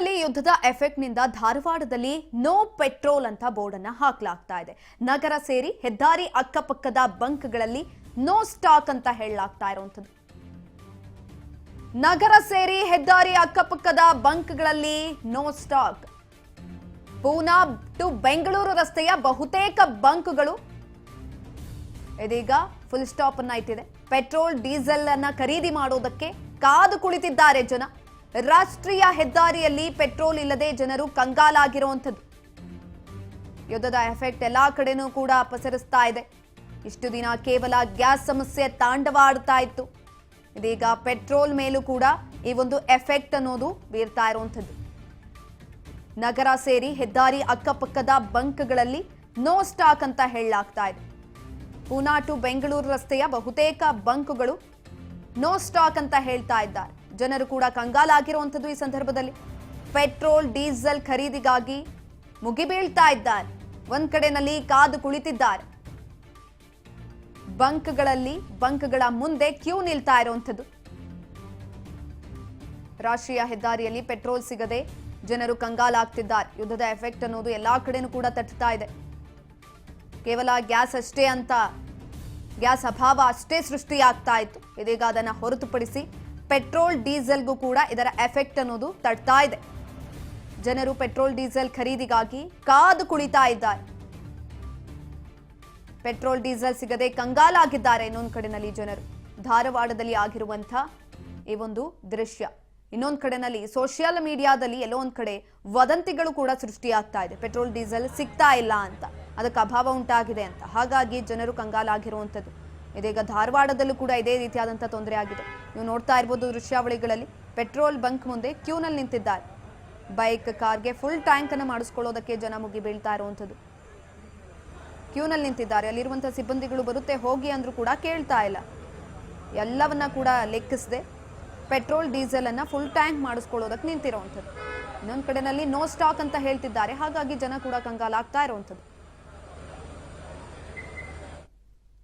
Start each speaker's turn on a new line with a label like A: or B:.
A: ಒಟ್ಟಿನಲ್ಲಿ ಯುದ್ಧದ ಎಫೆಕ್ಟ್ ನಿಂದ ಧಾರವಾಡದಲ್ಲಿ ನೋ ಪೆಟ್ರೋಲ್ ಅಂತ ಬೋರ್ಡ್ ಅನ್ನು ಹಾಕಲಾಗ್ತಾ ಇದೆ. ನಗರ ಸೇರಿ ಹೆದ್ದಾರಿ ಅಕ್ಕಪಕ್ಕದ ಬಂಕ್ಗಳಲ್ಲಿ ನೋ ಸ್ಟಾಕ್ ಅಂತ ಹೇಳಲಾಗ್ತಾ ಇರುವಂತದ್ದು. ನಗರ ಸೇರಿ ಹೆದ್ದಾರಿ ಅಕ್ಕಪಕ್ಕದ ಬಂಕ್ಗಳಲ್ಲಿ no stock. Poona to Bengaluru ರಸ್ತೆಯ ಬಹುತೇಕ ಬಂಕ್ಗಳು ಇದೀಗ ಫುಲ್ ಸ್ಟಾಪ್ ಅನ್ನ ಇಟ್ಟಿದೆ. ಪೆಟ್ರೋಲ್ ಡೀಸೆಲ್ ಅನ್ನ ಖರೀದಿ ಮಾಡೋದಕ್ಕೆ ಕಾದು ಕುಳಿತಿದ್ದಾರೆ ಜನ. ರಾಷ್ಟ್ರೀಯ ಹೆದ್ದಾರಿಯಲ್ಲಿ ಪೆಟ್ರೋಲ್ ಇಲ್ಲದೆ ಜನರು ಕಂಗಾಲಾಗಿರುವಂಥದ್ದು. ಯುದ್ಧದ ಎಫೆಕ್ಟ್ ಎಲ್ಲಾ ಕಡೆನೂ ಕೂಡ ಪಸರಿಸ್ತಾ ಇದೆ. ಇಷ್ಟು ದಿನ ಕೇವಲ ಗ್ಯಾಸ್ ಸಮಸ್ಯೆ ತಾಂಡವಾಡ್ತಾ ಇತ್ತು. ಇದೀಗ ಪೆಟ್ರೋಲ್ ಮೇಲೂ ಕೂಡ ಈ ಒಂದು ಎಫೆಕ್ಟ್ ಅನ್ನೋದು ಬೀರ್ತಾ ಇರುವಂಥದ್ದು. ನಗರ ಸೇರಿ ಹೆದ್ದಾರಿ ಅಕ್ಕಪಕ್ಕದ ಬಂಕ್ಗಳಲ್ಲಿ ನೋ ಸ್ಟಾಕ್ ಅಂತ ಹೇಳಲಾಗ್ತಾ ಇದೆ. ಪೂನಾ ಟು ಬೆಂಗಳೂರು ರಸ್ತೆಯ ಬಹುತೇಕ ಬಂಕ್ಗಳು ನೋ ಸ್ಟಾಕ್ ಅಂತ ಹೇಳ್ತಾ ಇದ್ದಾರೆ. ಜನರು ಕೂಡ ಕಂಗಾಲಾಗಿರುವಂಥದ್ದು. ಈ ಸಂದರ್ಭದಲ್ಲಿ ಪೆಟ್ರೋಲ್ ಡೀಸೆಲ್ ಖರೀದಿಗಾಗಿ ಮುಗಿಬೀಳ್ತಾ ಇದ್ದಾರೆ. ಒಂದ್ ಕಡೆನಲ್ಲಿ ಕಾದು ಕುಳಿತಿದ್ದಾರೆ. ಬಂಕ್ಗಳ ಮುಂದೆ ಕ್ಯೂ ನಿಲ್ತಾ ಇರುವಂಥದ್ದು. ರಾಷ್ಟ್ರೀಯ ಹೆದ್ದಾರಿಯಲ್ಲಿ ಪೆಟ್ರೋಲ್ ಸಿಗದೆ ಜನರು ಕಂಗಾಲಾಗ್ತಿದ್ದಾರೆ. ಯುದ್ಧದ ಎಫೆಕ್ಟ್ ಅನ್ನೋದು ಎಲ್ಲಾ ಕಡೆನೂ ಕೂಡ ತಟ್ಟುತ್ತಾ ಇದೆ. ಕೇವಲ ಗ್ಯಾಸ್ ಅಭಾವ ಅಷ್ಟೇ ಸೃಷ್ಟಿಯಾಗ್ತಾ ಇತ್ತು. ಇದೀಗ ಅದನ್ನ ಹೊರತುಪಡಿಸಿ ಪೆಟ್ರೋಲ್ ಡೀಸೆಲ್ಗೂ ಕೂಡ ಇದರ ಎಫೆಕ್ಟ್ ಅನ್ನೋದು ತಟ್ತಾ ಇದೆ. ಜನರು ಪೆಟ್ರೋಲ್ ಡೀಸೆಲ್ ಖರೀದಿಗಾಗಿ ಕಾದು ಕುಳಿತಾ ಇದ್ದಾರೆ. ಪೆಟ್ರೋಲ್ ಡೀಸೆಲ್ ಸಿಗದೆ ಕಂಗಾಲಾಗಿದ್ದಾರೆ. ಇನ್ನೊಂದು ಕಡೆನಲ್ಲಿ ಜನರು ಧಾರವಾಡದಲ್ಲಿ ಆಗಿರುವಂತ ಈ ಒಂದು ದೃಶ್ಯ. ಇನ್ನೊಂದು ಕಡೆನಲ್ಲಿ ಸೋಷಿಯಲ್ ಮೀಡಿಯಾದಲ್ಲಿ ಎಲ್ಲೋ ಒಂದ್ ಕಡೆ ವದಂತಿಗಳು ಕೂಡ ಸೃಷ್ಟಿಯಾಗ್ತಾ ಇದೆ. ಪೆಟ್ರೋಲ್ ಡೀಸೆಲ್ ಸಿಗ್ತಾ ಇಲ್ಲ ಅಂತ, ಅದಕ್ಕೆ ಅಭಾವ ಉಂಟಾಗಿದೆ ಅಂತ. ಹಾಗಾಗಿ ಜನರು ಕಂಗಾಲಾಗಿರುವಂಥದ್ದು. ಇದೀಗ ಧಾರವಾಡದಲ್ಲೂ ಕೂಡ ಇದೇ ರೀತಿಯಾದಂಥ ತೊಂದರೆ ಆಗಿದೆ. ನೀವು ನೋಡ್ತಾ ಇರ್ಬೋದು ದೃಶ್ಯಾವಳಿಗಳಲ್ಲಿ. ಪೆಟ್ರೋಲ್ ಬಂಕ್ ಮುಂದೆ ಕ್ಯೂನಲ್ಲಿ ನಿಂತಿದ್ದಾರೆ. ಬೈಕ್, ಕಾರ್ಗೆ ಫುಲ್ ಟ್ಯಾಂಕ್ ಅನ್ನು ಮಾಡಿಸ್ಕೊಳ್ಳೋದಕ್ಕೆ ಜನ ಮುಗಿ ಬೀಳ್ತಾ ಇರುವಂಥದ್ದು. ಕ್ಯೂನಲ್ಲಿ ನಿಂತಿದ್ದಾರೆ. ಅಲ್ಲಿರುವಂಥ ಸಿಬ್ಬಂದಿಗಳು ಬರುತ್ತೆ ಹೋಗಿ ಅಂದ್ರೂ ಕೂಡ ಕೇಳ್ತಾ ಇಲ್ಲ. ಎಲ್ಲವನ್ನ ಕೂಡ ಲೆಕ್ಕಿಸದೆ ಪೆಟ್ರೋಲ್ ಡೀಸೆಲ್ ಅನ್ನ ಫುಲ್ ಟ್ಯಾಂಕ್ ಮಾಡಿಸ್ಕೊಳ್ಳೋದಕ್ಕೆ ನಿಂತಿರುವಂಥದ್ದು. ಇನ್ನೊಂದು ಕಡೆನಲ್ಲಿ ನೋ ಸ್ಟಾಕ್ ಅಂತ ಹೇಳ್ತಿದ್ದಾರೆ. ಹಾಗಾಗಿ ಜನ ಕೂಡ ಕಂಗಾಲಾಗ್ತಾ ಇರುವಂಥದ್ದು.